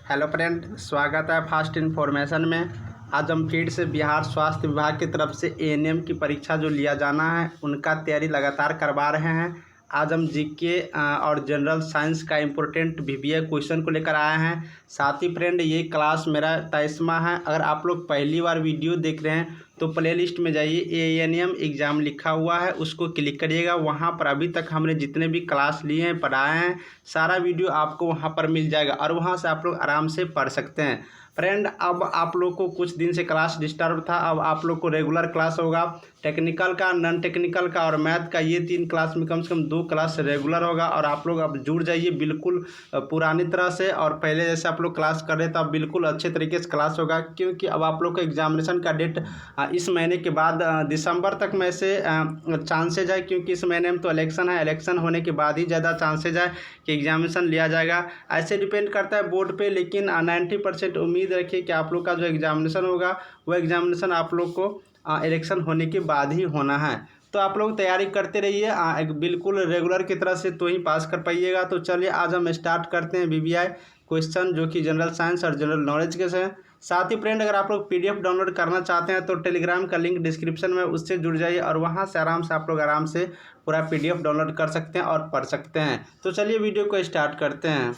Hello friend, स्वागत है fast information में। आज हम फिर से बिहार स्वास्थ्य विभाग की तरफ से एएनएम की परीक्षा जो लिया जाना है उनका तैयारी लगातार करवा रहे हैं। आज हम जीके और जनरल साइंस का इम्पोर्टेंट वीवीआई क्वेश्चन को लेकर आए हैं। साथ ही फ्रेंड, ये क्लास मेरा 23वां है। अगर आप लोग पहली बार वीडियो देख रहे हैं तो प्ले लिस्ट में जाइए, एएनएम एग्ज़ाम लिखा हुआ है, उसको क्लिक करिएगा। वहाँ पर अभी तक हमने जितने भी क्लास लिए हैं, पढ़ाए हैं, सारा वीडियो आपको वहाँ पर मिल जाएगा और वहाँ से आप लोग आराम से पढ़ सकते हैं। फ्रेंड, अब आप लोग को कुछ दिन से क्लास डिस्टर्ब था, अब आप लोग को रेगुलर क्लास होगा। टेक्निकल का, नॉन टेक्निकल का और मैथ का, ये 3 क्लास में कम से कम 2 क्लास रेगुलर होगा। और आप लोग अब जुड़ जाइए बिल्कुल पुरानी तरह से, और पहले जैसे आप लोग क्लास कर रहे थे अब बिल्कुल अच्छे तरीके से क्लास होगा, क्योंकि अब आप लोग का एग्जामिनेशन का डेट इस महीने के बाद दिसंबर तक में से चांसेज है, क्योंकि इस महीने में तो इलेक्शन है। इलेक्शन होने के बाद ही ज़्यादा चांसेज है कि एग्जामिनेशन लिया जाएगा। ऐसे डिपेंड करता है बोर्ड पे, लेकिन 90% उम्मीद रखिए कि आप लोग का जो एग्जामिनेशन होगा वो एग्जामिनेशन आप लोग को इलेक्शन होने के बाद ही होना है। तो आप लोग तैयारी करते रहिए बिल्कुल रेगुलर की तरह से, तो ही पास कर पाइएगा। तो चलिए आज हम स्टार्ट करते हैं वीवीआई क्वेश्चन, जो कि जनरल साइंस और जनरल नॉलेज के हैं। साथ ही फ्रेंड, अगर आप लोग पीडीएफ डाउनलोड करना चाहते हैं तो टेलीग्राम का लिंक डिस्क्रिप्शन में, उससे जुड़ जाइए और वहां से आप लोग आराम से पूरा पीडीएफ डाउनलोड कर सकते हैं और पढ़ सकते हैं। तो चलिए वीडियो को स्टार्ट करते हैं।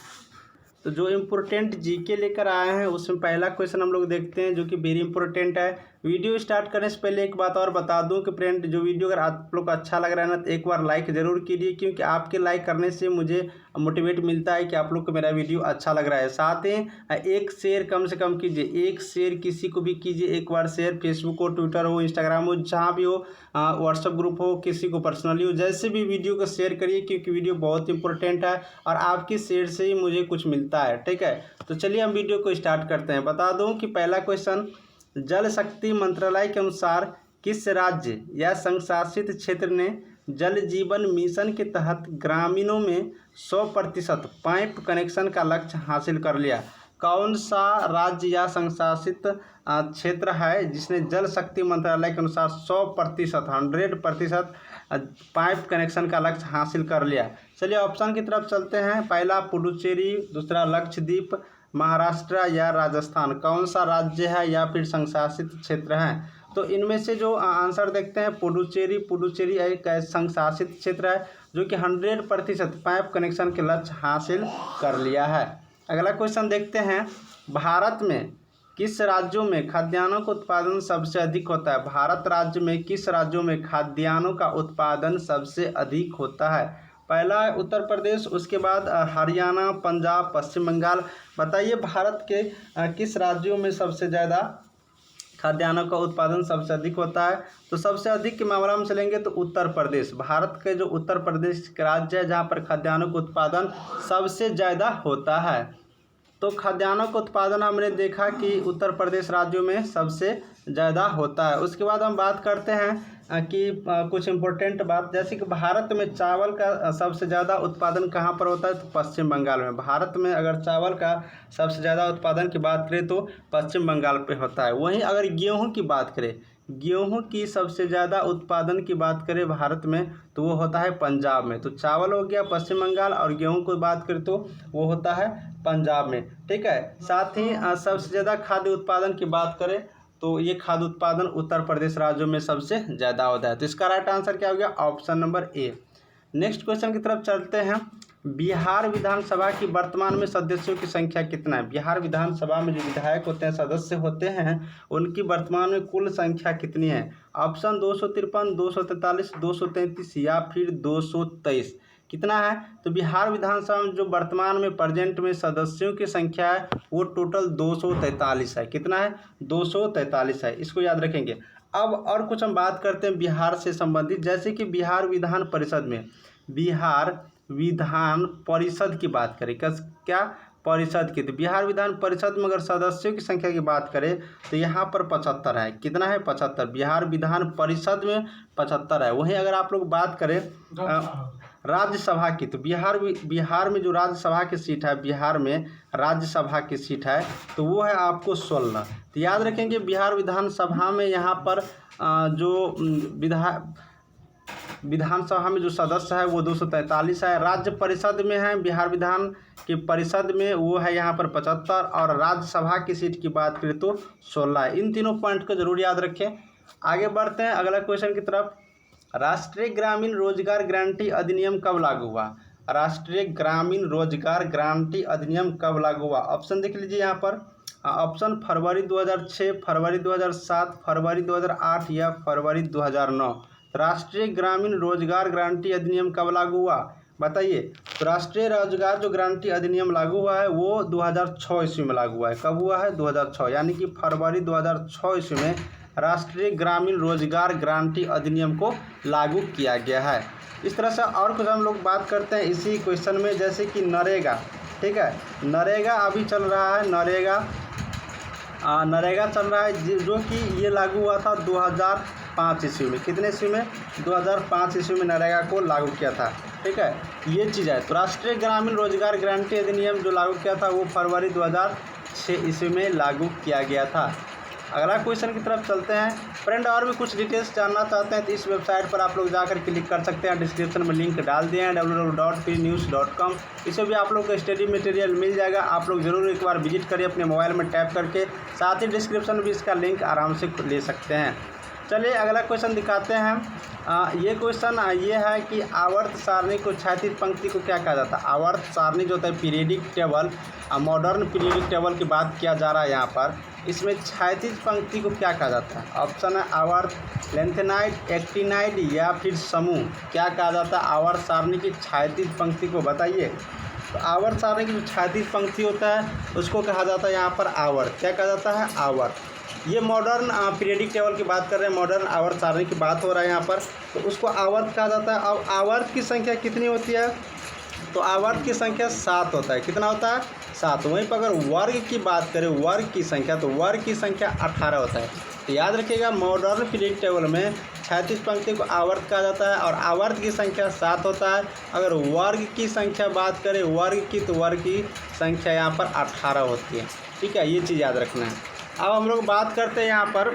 तो जो इम्पोर्टेंट जीके लेकर आए हैं उसमें पहला क्वेश्चन हम लोग देखते हैं, जो कि वेरी इंपॉर्टेंट है। वीडियो स्टार्ट करने से पहले एक बात और बता दूं कि फ्रेंड, जो वीडियो अगर आप लोग को अच्छा लग रहा है ना तो एक बार लाइक ज़रूर कीजिए, क्योंकि आपके लाइक करने से मुझे मोटिवेट मिलता है कि आप लोग को मेरा वीडियो अच्छा लग रहा है। साथ ही एक शेयर कम से कम कीजिए, एक शेयर किसी को भी कीजिए, एक बार शेयर, फेसबुक हो, ट्विटर हो, इंस्टाग्राम हो, जहाँ भी हो, व्हाट्सअप ग्रुप हो, किसी को पर्सनली हो, जैसे भी वीडियो को शेयर करिए, क्योंकि वीडियो बहुत इंपॉर्टेंट है और आपकी शेयर से ही मुझे कुछ मिलता है। ठीक है, तो चलिए हम वीडियो को स्टार्ट करते हैं। बता दूं कि पहला क्वेश्चन, जल शक्ति मंत्रालय के अनुसार किस राज्य या संशासित क्षेत्र ने जल जीवन मिशन के तहत ग्रामीणों में 100% पाइप कनेक्शन का लक्ष्य हासिल कर लिया? कौन सा राज्य या संशासित क्षेत्र है जिसने जल शक्ति मंत्रालय के अनुसार 100% पाइप कनेक्शन का लक्ष्य हासिल कर लिया? चलिए ऑप्शन की तरफ चलते हैं। पहला पुडुचेरी, दूसरा लक्षद्वीप, महाराष्ट्र या राजस्थान। कौन सा राज्य है या फिर संशासित क्षेत्र है? तो इनमें से जो आंसर देखते हैं, पुडुचेरी एक संशासित क्षेत्र है जो कि 100% पाइप कनेक्शन के लक्ष्य हासिल कर लिया है। अगला क्वेश्चन देखते हैं, भारत में किस राज्यों में खाद्यान्नों का उत्पादन सबसे अधिक होता है? भारत राज्य में किस राज्यों में खाद्यान्नों का उत्पादन सबसे अधिक होता है? पहला उत्तर प्रदेश, उसके बाद हरियाणा, पंजाब, पश्चिम बंगाल। बताइए भारत के किस राज्यों में सबसे ज़्यादा खाद्यान्नों का उत्पादन सबसे अधिक होता है? तो सबसे अधिक के मामला में चलेंगे तो उत्तर प्रदेश, भारत के जो उत्तर प्रदेश का राज्य है जहाँ पर खाद्यान्नों का उत्पादन सबसे ज़्यादा होता है। तो खाद्यान्नों का उत्पादन हमने देखा कि उत्तर प्रदेश राज्यों में सबसे ज़्यादा होता है। उसके बाद हम बात करते हैं कि कुछ इम्पोर्टेंट बात, जैसे कि भारत में चावल का सबसे ज़्यादा उत्पादन कहाँ पर होता है? तो पश्चिम बंगाल में। भारत में अगर चावल का सबसे ज़्यादा उत्पादन की बात करें तो पश्चिम बंगाल पे होता है। वहीं अगर गेहूँ की बात करें, गेहूं की सबसे ज़्यादा उत्पादन की बात करें भारत में तो वो होता है पंजाब में। तो चावल हो गया पश्चिम बंगाल, और गेहूं की बात करें तो वो होता है पंजाब में। ठीक है, साथ ही सबसे ज़्यादा खाद्य उत्पादन की बात करें तो ये खाद्य उत्पादन उत्तर प्रदेश राज्यों में सबसे ज़्यादा होता है। तो इसका राइट आंसर क्या हो गया? Option number A. Next question की तरफ चलते हैं। बिहार विधानसभा की वर्तमान में सदस्यों की संख्या कितना है? बिहार विधानसभा में जो विधायक होते हैं, सदस्य होते हैं, उनकी वर्तमान में कुल संख्या कितनी है? ऑप्शन 253, 243, 233 या फिर 223। कितना है? तो बिहार विधानसभा में जो वर्तमान में प्रेजेंट में सदस्यों की संख्या है वो टोटल 243 है। कितना है? 243 है, इसको याद रखेंगे। अब और कुछ हम बात करते हैं बिहार से संबंधित, जैसे कि बिहार विधान परिषद में, बिहार विधान परिषद की बात करें, क्या परिषद की, तो बिहार विधान परिषद में अगर सदस्यों की संख्या की बात करें तो यहाँ पर 75 है। कितना है? 75। बिहार विधान परिषद में 75 है। वहीं अगर आप लोग बात करें राज्यसभा की, तो बिहार में जो राज्यसभा की सीट है, बिहार में राज्यसभा की सीट है तो वो है आपको 16। तो याद रखेंगे बिहार विधानसभा में यहाँ पर जो विधानसभा में जो सदस्य है वो 243 है। राज्य परिषद में है, बिहार विधान की परिषद में वो है यहाँ पर 75, और राज्यसभा की सीट की बात करें तो 16 है। इन तीनों पॉइंट को जरूर याद रखें। आगे बढ़ते हैं अगला क्वेश्चन की तरफ। राष्ट्रीय ग्रामीण रोजगार गारंटी अधिनियम कब लागू हुआ? राष्ट्रीय ग्रामीण रोजगार गारंटी अधिनियम कब लागू हुआ? ऑप्शन देख लीजिए यहाँ पर। ऑप्शन फरवरी 2006, फरवरी 2007, फरवरी 2008 या फरवरी 2009। राष्ट्रीय ग्रामीण रोजगार गारंटी अधिनियम कब लागू हुआ बताइए? तो राष्ट्रीय रोजगार जो गारंटी अधिनियम लागू हुआ है वो 2006 ईस्वी में लागू हुआ है। कब हुआ है? 2006, यानी कि फरवरी 2006 ईस्वी में राष्ट्रीय ग्रामीण रोजगार गारंटी अधिनियम को लागू किया गया है। इस तरह से और कुछ हम लोग बात करते हैं इसी क्वेश्चन में, जैसे कि नरेगा। ठीक है, नरेगा अभी चल रहा है। नरेगा चल रहा है जो कि ये लागू हुआ था 2005 ईस्वी में। कितने ईस्वी में? 2005 ईस्वी में नरेगा को लागू किया था। ठीक है, ये चीज़ है। तो राष्ट्रीय ग्रामीण रोजगार गारंटी अधिनियम जो लागू किया था वो फरवरी 2006 ईस्वी में लागू किया गया था। अगला क्वेश्चन की तरफ चलते हैं। फ्रेंड, और भी कुछ डिटेल्स जानना चाहते हैं तो इस वेबसाइट पर आप लोग जाकर क्लिक कर सकते हैं। डिस्क्रिप्शन में लिंक डाल दिए हैं www.freenews.com। इसमें भी आप लोग को स्टडी मटेरियल मिल जाएगा। आप लोग ज़रूर एक बार विजिट करिए अपने मोबाइल में टैप करके। साथ ही डिस्क्रिप्शन में भी इसका लिंक आराम से ले सकते हैं। चलिए अगला क्वेश्चन दिखाते हैं। ये क्वेश्चन ये है कि आवर्त सारणी को, क्षैतिज पंक्ति को क्या कहा जाता है? आवर्त सारणी जो होता है periodic table, modern periodic table की बात किया जा रहा है यहाँ पर। इसमें क्षैतिज पंक्ति को क्या कहा जाता है? ऑप्शन है आवर्त, लेंथेनाइड, एक्टिनाइड या फिर समूह। क्या कहा जाता है आवर्त सारणी की क्षैतिज पंक्ति को बताइए? तो आवर्त सारणी की जो क्षैतिज पंक्ति होता है उसको कहा जाता है यहाँ पर आवर्त। क्या कहा जाता है? आवर्त। ये मॉडर्न पीरियडिक टेबल की बात कर रहे हैं, मॉडर्न आवर्त सारणी की बात हो रहा है यहाँ पर, तो उसको आवर्त कहा जाता है। अब आवर्त की संख्या कितनी होती है? तो आवर्त की संख्या 7 होता है। कितना होता है? 7। वहीं पर अगर वर्ग की बात करें, वर्ग की संख्या, तो वर्ग की संख्या 18 होता है। तो याद रखिएगा, मॉडर्न पीरियडिक टेबल में क्षैतिज पंक्ति को आवर्त कहा जाता है और आवर्त की संख्या 7 होता है। अगर वर्ग की संख्या बात करें वर्ग की, तो वर्ग की संख्या यहाँ पर 18 होती है। ठीक है, ये चीज़ याद रखना है। अब हम लोग बात करते हैं यहाँ पर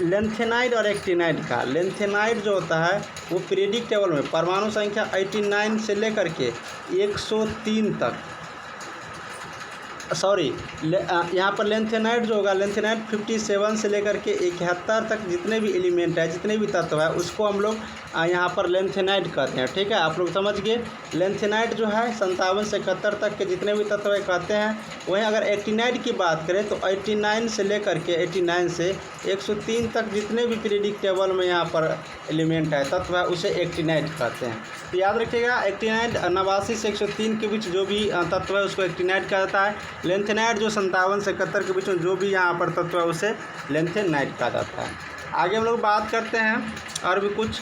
लेंथेनाइड और एक्टिनाइड का। लेंथेनाइड जो होता है वो पीरियडिक टेबल में परमाणु संख्या 89 से लेकर के 103 तक, यहाँ पर लेंथेनाइड जो होगा, लेंथेनाइड 57 से लेकर के 71 तक जितने भी एलिमेंट है, जितने भी तत्व है, उसको हम लोग यहाँ पर लेंथेनाइड कहते हैं। ठीक है, आप लोग समझ गए। लेंथेनाइड जो है 57 से 71 तक के जितने भी तत्व है कहते हैं। वहीं अगर एक्टिनाइड की बात करें तो 89 से लेकर के 89 से 103 तक जितने भी पीरियडिक टेबल में यहाँ पर एलिमेंट है, तत्व है, उसे एक्टिनाइड कहते हैं। तो याद रखिएगा, एक्टिनाइड 89 से 103 के बीच जो भी तत्व है उसको एक्टिनाइड कहा जाता है। लेंथेनाइड जो 57 से 71 के बीच में जो भी यहाँ पर तत्व है उसे लेंथेनाइड कहा जाता है। आगे हम लोग बात करते हैं और भी कुछ।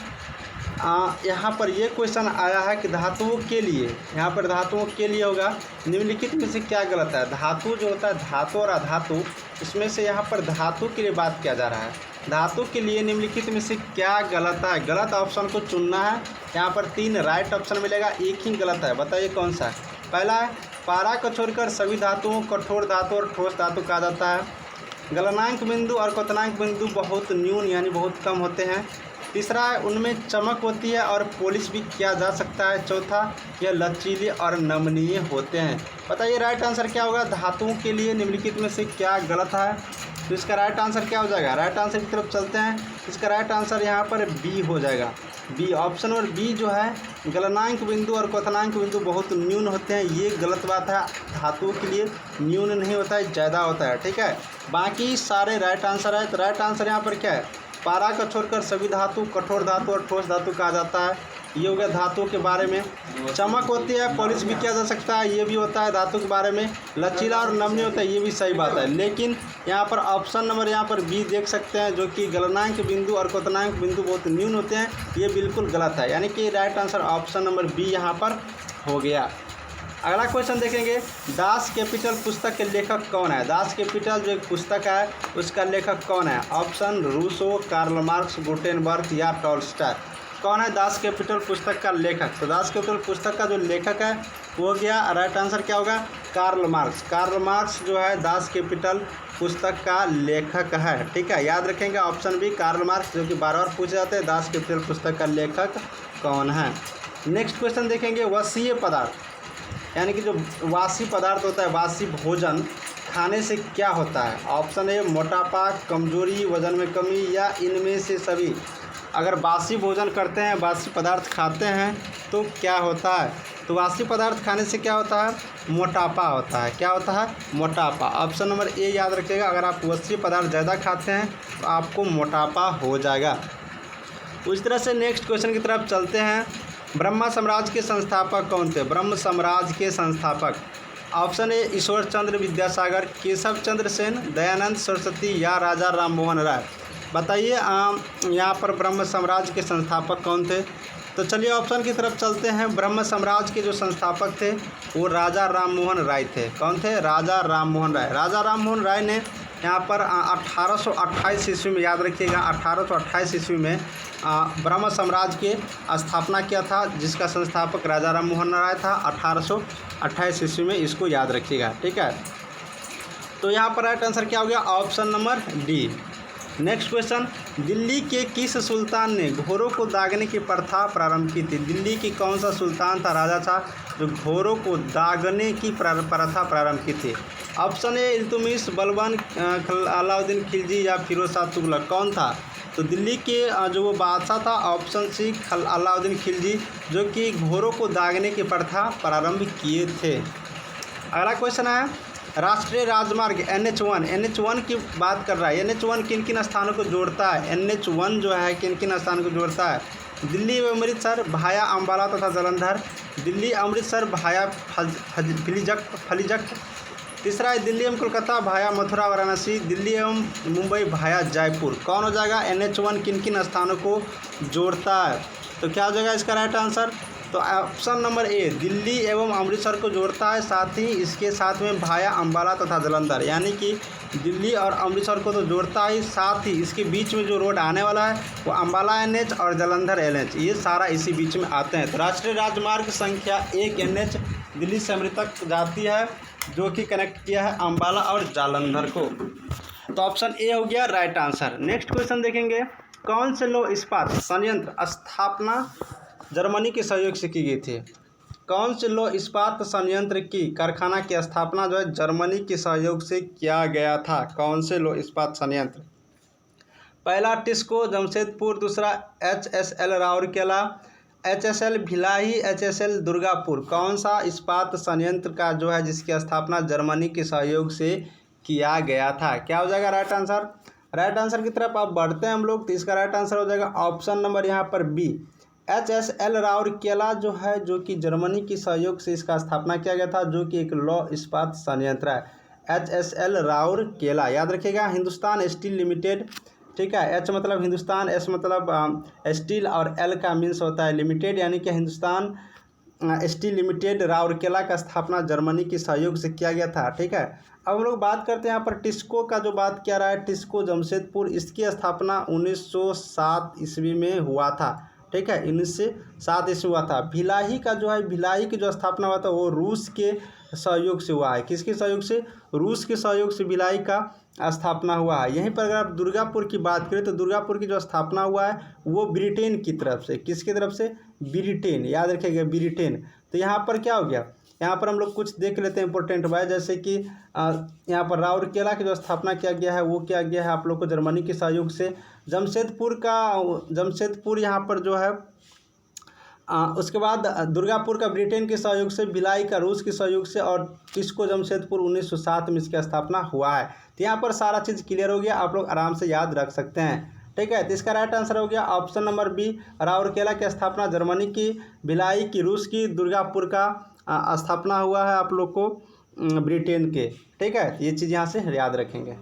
यहाँ पर ये क्वेश्चन आया है कि धातुओं के लिए, यहाँ पर धातुओं के लिए होगा, निम्नलिखित में से क्या गलत है? धातु जो होता है, धातु और अधातु, इसमें से यहाँ पर धातु के लिए बात किया जा रहा है। धातु के लिए निम्नलिखित में से क्या गलत है? गलत ऑप्शन को चुनना है। यहाँ पर 3 राइट ऑप्शन मिलेगा, एक ही गलत है। बताइए कौन सा है? पहला है, पारा को छोड़कर सभी धातुओं को कठोर धातु और ठोस धातु कहा जाता है। गलनांक बिंदु और क्वथनांक बिंदु बहुत न्यून यानी बहुत कम होते हैं। तीसरा है, उनमें चमक होती है और पॉलिश भी किया जा सकता है। चौथा, यह लचीले और नमनीय होते हैं। बताइए राइट आंसर क्या होगा? धातुओं के लिए निम्नलिखित में से क्या गलत है? तो इसका राइट आंसर क्या हो जाएगा? राइट आंसर की तरफ चलते हैं। इसका राइट आंसर यहाँ पर बी हो जाएगा। बी, ऑप्शन नंबर बी जो है, गलनांक बिंदु और क्वथनांक बिंदु बहुत न्यून होते हैं, ये गलत बात है। धातुओं के लिए न्यून नहीं होता है, ज़्यादा होता है। ठीक है, बाकी सारे राइट आंसर है। तो राइट आंसर यहाँ पर क्या है? पारा को छोड़कर सभी धातु कठोर धातु और ठोस धातु कहा जाता है। ये हो गया धातु के बारे में। चमक होती है, पॉलिश भी किया जा सकता है, ये भी होता है धातु के बारे में। लचीला और नमनीय होता है, ये भी सही बात है। लेकिन यहाँ पर ऑप्शन नंबर यहाँ पर बी देख सकते हैं, जो कि गलनांक बिंदु और क्वथनांक बिंदु बहुत न्यून होते हैं, ये बिल्कुल गलत है। यानी कि right answer option number B यहाँ पर हो गया। अगला क्वेश्चन देखेंगे, दास कैपिटल पुस्तक के लेखक कौन है? दास कैपिटल जो एक पुस्तक है उसका लेखक कौन है? Option Rousseau, Karl Marx, Gutenberg या टॉल्स्टॉय। कौन है दास कैपिटल पुस्तक का लेखक? तो दास कैपिटल पुस्तक का जो लेखक है वो हो गया, राइट आंसर क्या होगा? Karl Marx. कार्ल मार्क्स जो है दास कैपिटल पुस्तक का लेखक है, ठीक है, याद रखेंगे ऑप्शन बी कार्ल मार्क्स, जो कि बार बार पूछे जाते हैं, दास कैपिटल पुस्तक का लेखक कौन है। नेक्स्ट क्वेश्चन देखेंगे, वसीय पदार्थ यानी कि जो वासी पदार्थ होता है, वासी भोजन खाने से क्या होता है? ऑप्शन ए मोटापा, कमजोरी, वजन में कमी, या इनमें से सभी। अगर बासी भोजन करते हैं, बासी पदार्थ खाते हैं तो क्या होता है? तो बासी पदार्थ खाने से क्या होता है? मोटापा होता है। क्या होता है? मोटापा। ऑप्शन नंबर ए याद रखिएगा, अगर आप बासी पदार्थ ज़्यादा खाते हैं तो आपको मोटापा हो जाएगा। उस तरह से नेक्स्ट क्वेश्चन की तरफ चलते हैं, ब्रह्मा साम्राज्य के संस्थापक कौन थे? ब्रह्म साम्राज्य के संस्थापक, ऑप्शन ए ईश्वर चंद्र विद्यासागर, केशव चंद्र सेन, दयानंद सरस्वती, या राजा राम मोहन राय। बताइए यहाँ पर ब्रह्म साम्राज्य के संस्थापक कौन थे? तो चलिए ऑप्शन की तरफ चलते हैं। ब्रह्म साम्राज्य के जो संस्थापक थे वो राजा राम मोहन राय थे। कौन थे? राजा राम मोहन राय। राजा राम मोहन राय ने यहाँ पर 1828 ईस्वी में, याद रखिएगा 1828 ईस्वी में ब्रह्म साम्राज्य की स्थापना किया था, जिसका संस्थापक राजा राम मोहन राय था। 1828 ईस्वी में, इसको याद रखिएगा, ठीक है। तो यहाँ पर राइट आंसर क्या हो गया? Option number D. Next question, Delhi के किस सुल्तान ने घोड़ों को दागने की प्रथा प्रारंभ की थी? दिल्ली की कौन सा सुल्तान था, राजा था, जो घोड़ों को दागने की प्रथा प्रारंभ की थी? ऑप्शन ए इल्तुतमिश, बलबन, अलाउद्दीन खिलजी, या फिरोज शाह तुगलक। कौन था? तो दिल्ली के जो वो बादशाह था, ऑप्शन सी अलाउद्दीन खिलजी, जो कि घोड़ों को दागने की प्रथा प्रारंभ किए थे। अगला क्वेश्चन है, राष्ट्रीय राजमार्ग NH1 की बात कर रहा है। NH1 किन किन स्थानों को जोड़ता है? NH1 जो है किन किन स्थानों को जोड़ता है? दिल्ली एवं अमृतसर, भाया अम्बाला तथा जालंधर, दिल्ली अमृतसर भाया फलीजक। तीसरा है दिल्ली एवं कोलकाता भाया मथुरा वाराणसी, दिल्ली एवं मुंबई भाया जयपुर। कौन हो जाएगा? NH1 किन किन स्थानों को जोड़ता है? तो क्या हो जाएगा इसका राइट आंसर? तो ऑप्शन नंबर ए दिल्ली एवं अमृतसर को जोड़ता है, साथ ही इसके साथ में भाया अम्बाला तथा जालंधर, यानी कि दिल्ली और अमृतसर को तो जोड़ता ही, साथ ही इसके बीच में जो रोड आने वाला है वो अम्बाला NH और जालंधर NH, ये सारा इसी बीच में आते हैं। तो राष्ट्रीय राजमार्ग संख्या 1 NH दिल्ली से अमृतसर तक जाती है, जो कि कनेक्ट किया है अम्बाला और जालंधर को। तो ऑप्शन ए हो गया राइट आंसर। नेक्स्ट क्वेश्चन देखेंगे, कौन से लौह इस्पात संयंत्र स्थापना जर्मनी के सहयोग से की गई थी? कौन से लौह इस्पात संयंत्र की कारखाना की स्थापना जो है जर्मनी के सहयोग से किया गया था? कौन से लौह इस्पात संयंत्र? पहला टिस्को जमशेदपुर, दूसरा HSL Rourkela, HSL Bhilai, HSL Durgapur. कौन सा इस्पात संयंत्र का जो है जिसकी स्थापना जर्मनी के सहयोग से किया गया था? क्या हो जाएगा राइट आंसर? राइट आंसर की तरफ आप बढ़ते हैं हम लोग, तो इसका राइट आंसर हो जाएगा ऑप्शन नंबर यहाँ पर बी, HSL राउरकेला जो है, जो कि जर्मनी के सहयोग से इसका स्थापना किया गया था, जो कि एक लौह इस्पात संयंत्र है। HSL राउरकेला, याद रखिएगा। हिंदुस्तान स्टील लिमिटेड, ठीक है, H मतलब हिंदुस्तान, S मतलब स्टील, और L का मीन्स होता है लिमिटेड, यानी कि हिंदुस्तान स्टील लिमिटेड राउरकेला का स्थापना जर्मनी के सहयोग से किया गया था, ठीक है। अब हम लोग बात करते हैं यहाँ पर टिस्को का, जो बात किया रहा है टिस्को जमशेदपुर, इसकी स्थापना 1907 ईस्वी में हुआ था, ठीक है, 1907 ईस्वी हुआ था। भिलाई का जो है, भिलाई की जो स्थापना हुआ था वो रूस के सहयोग से हुआ है। किसके सहयोग से? रूस के सहयोग से भिलाई का स्थापना हुआ है। यहीं पर अगर आप दुर्गापुर की बात करें तो दुर्गापुर की जो स्थापना हुआ है वो ब्रिटेन की तरफ से। किसकी तरफ से? ब्रिटेन, याद रखिएगा ब्रिटेन। तो यहाँ पर क्या हो गया, यहाँ पर हम लोग कुछ देख लेते हैं इंपॉर्टेंट बात, जैसे कि यहाँ पर राउरकेला की जो स्थापना किया गया है वो किया गया है आप लोग को जर्मनी के सहयोग से। जमशेदपुर यहाँ पर जो है उसके बाद दुर्गापुर का ब्रिटेन के सहयोग से, भिलाई का रूस के सहयोग से, और टिस्को जमशेदपुर 1907 में इसकी स्थापना हुआ है। तो यहाँ पर सारा चीज़ क्लियर हो गया, आप लोग आराम से याद रख सकते हैं, ठीक है। तो इसका राइट आंसर हो गया ऑप्शन नंबर बी, राउरकेला की स्थापना जर्मनी की, भिलाई की रूस की, दुर्गापुर का स्थापना हुआ है आप लोग को ब्रिटेन के, ठीक है। ये चीज़ यहाँ से याद रखेंगे।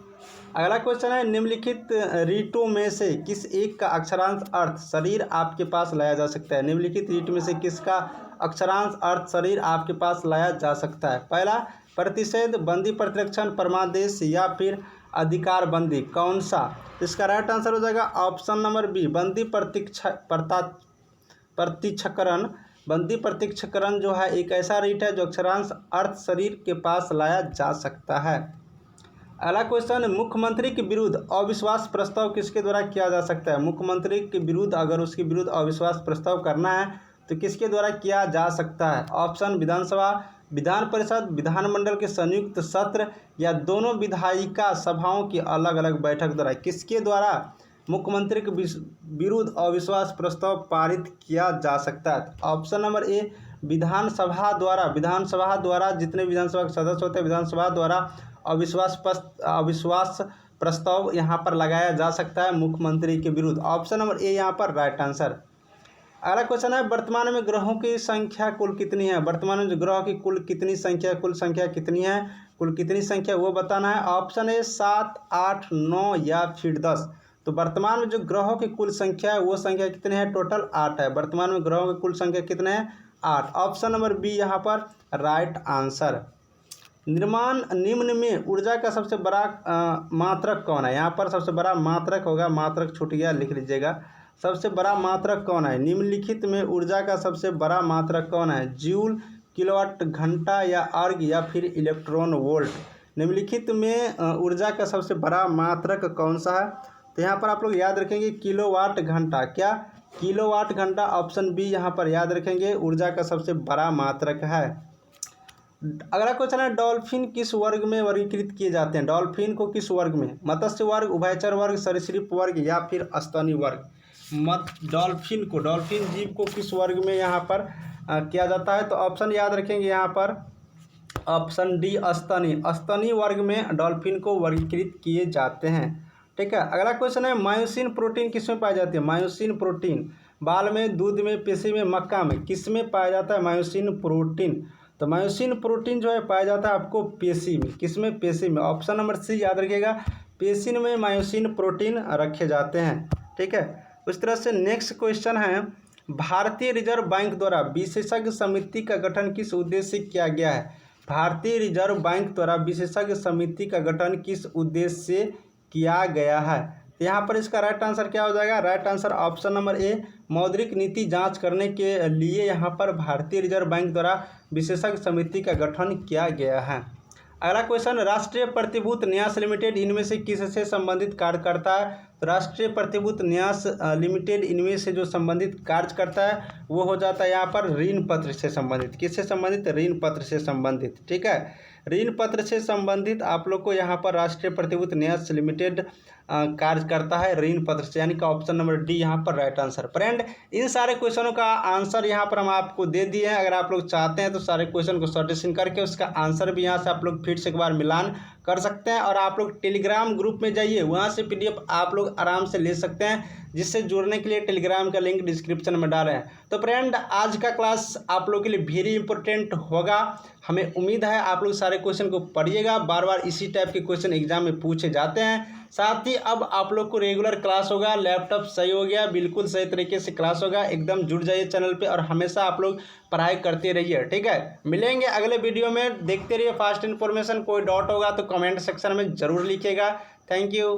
अगला क्वेश्चन है, निम्नलिखित रीटों में से किस एक का अक्षरांश अर्थ शरीर आपके पास लाया जा सकता है? निम्नलिखित रीट में से किसका अक्षरांश अर्थ शरीर आपके पास लाया जा सकता है? पहला प्रतिषेध, बंदी प्रतिरक्षण, परमादेश, या फिर अधिकार बंदी। कौन सा? इसका राइट आंसर हो जाएगा ऑप्शन नंबर बी, बंदी प्रतिच्छकरण। बंदी प्रतिच्छकरण जो है एक ऐसा रीट है जो अक्षरांश अर्थ शरीर के पास लाया जा सकता है। अगला क्वेश्चन, मुख्यमंत्री के विरुद्ध अविश्वास प्रस्ताव किसके द्वारा किया जा सकता है। मुख्यमंत्री के विरुद्ध अगर उसके विरुद्ध अविश्वास प्रस्ताव करना है तो किसके द्वारा किया जा सकता है। ऑप्शन विधानसभा, विधान परिषद, विधानमंडल के संयुक्त सत्र या दोनों विधायिका सभाओं की अलग अलग बैठक द्वारा। किसके द्वारा मुख्यमंत्री के विरुद्ध अविश्वास प्रस्ताव पारित किया जा सकता है। ऑप्शन नंबर ए, विधानसभा द्वारा। विधानसभा द्वारा जितने विधानसभा के सदस्य होते हैं विधानसभा द्वारा अविश्वास प्रस्ताव यहाँ पर लगाया जा सकता है मुख्यमंत्री के विरुद्ध। ऑप्शन नंबर ए यहाँ पर राइट आंसर। अगला क्वेश्चन है, वर्तमान में ग्रहों की संख्या कुल कितनी है। वर्तमान में ग्रहों की कुल कितनी संख्या, कुल संख्या कितनी है, कुल कितनी संख्या वो बताना है। ऑप्शन ए 7, 8, 9 या फिर 10। तो वर्तमान में जो ग्रहों की कुल संख्या है वो संख्या कितनी है, टोटल 8 है। वर्तमान में ग्रहों की कुल संख्या कितने हैं, 8। ऑप्शन नंबर बी यहाँ पर राइट आंसर। निम्न में ऊर्जा का सबसे बड़ा मात्रक कौन है। यहाँ पर सबसे बड़ा मात्रक होगा, मात्रक छूट गया लिख लीजिएगा। सबसे बड़ा मात्रक कौन है, निम्नलिखित में ऊर्जा का सबसे बड़ा मात्रक कौन है। जूल, किलोवाट घंटा या अर्ग या फिर इलेक्ट्रॉन वोल्ट। निम्नलिखित में ऊर्जा का सबसे बड़ा मात्रक कौन सा है। तो यहाँ पर आप लोग याद रखेंगे किलोवाट घंटा। क्या, किलोवाट घंटा। ऑप्शन बी यहाँ पर याद रखेंगे ऊर्जा का सबसे बड़ा मात्रक है। अगला क्वेश्चन है, डॉल्फिन किस वर्ग में वर्गीकृत किए जाते हैं। डॉल्फिन को किस वर्ग में, मत्स्य वर्ग, उभयचर वर्ग, सरीसृप वर्ग या फिर स्तनी वर्ग। डॉल्फिन जीव को किस वर्ग में यहाँ पर किया जाता है। तो ऑप्शन याद रखेंगे यहाँ पर ऑप्शन डी स्तनी वर्ग में डॉल्फिन को वर्गीकृत किए जाते हैं। ठीक है। अगला क्वेश्चन है, मायोसिन प्रोटीन किस में पाई जाती है। मायोसिन प्रोटीन बाल में, दूध में, पेशी में, मक्का में, किस में पाया जाता है मायोसिन प्रोटीन। तो मायोसिन प्रोटीन जो है पाया जाता है आपको पेशी में। किस में, पेशी में। ऑप्शन नंबर सी याद रखिएगा, पेशी में मायोसिन प्रोटीन रखे जाते हैं। ठीक है। उस तरह से नेक्स्ट क्वेश्चन है, भारतीय रिजर्व बैंक द्वारा विशेषज्ञ समिति का गठन किस उद्देश्य से किया गया है। भारतीय रिजर्व बैंक द्वारा विशेषज्ञ समिति का गठन किस उद्देश्य से किया गया है। तो यहाँ पर इसका राइट आंसर क्या हो जाएगा। Right answer option number A, मौद्रिक नीति जांच करने के लिए यहाँ पर भारतीय रिजर्व बैंक द्वारा विशेषज्ञ समिति का गठन किया गया है। अगला क्वेश्चन, राष्ट्रीय प्रतिभूति न्यास लिमिटेड इनमें से किससे संबंधित कार्य करता है। तो राष्ट्रीय प्रतिभूति न्यास लिमिटेड इनमें से जो संबंधित कार्य करता है वो हो जाता है यहाँ पर ऋण पत्र से संबंधित। किससे संबंधित, ऋण पत्र से संबंधित। ठीक है। ऋण पत्र से संबंधित आप लोग को यहाँ पर राष्ट्रीय प्रतिभूति न्यास लिमिटेड कार्य करता है ऋण पत्र से, यानी कि ऑप्शन नंबर डी यहाँ पर राइट आंसर। फ्रेंड, इन सारे क्वेश्चनों का आंसर यहाँ पर हम आपको दे दिए हैं। अगर आप लोग चाहते हैं तो सारे क्वेश्चन को सॉल्यूशन करके उसका आंसर भी यहाँ से आप लोग फिर से एक बार मिलान कर सकते हैं। और आप लोग टेलीग्राम ग्रुप में जाइए, वहाँ से PDF आप लोग आराम से ले सकते हैं, जिससे जुड़ने के लिए टेलीग्राम का लिंक डिस्क्रिप्शन में डाले हैं। तो फ्रेंड, आज का क्लास आप लोग के लिए वेरी इंपॉर्टेंट होगा। हमें उम्मीद है आप लोग सारे क्वेश्चन को पढ़िएगा। बार बार इसी टाइप के क्वेश्चन एग्जाम में पूछे जाते हैं। साथ ही अब आप लोग को रेगुलर क्लास होगा, लैपटॉप सही हो गया, बिल्कुल सही तरीके से क्लास होगा। एकदम जुड़ जाइए चैनल पे और हमेशा आप लोग पढ़ाई करते रहिए। ठीक है। मिलेंगे अगले वीडियो में, देखते रहिए फास्ट इन्फॉर्मेशन। कोई डाउट होगा तो कमेंट सेक्शन में ज़रूर लिखिएगा। Thank you.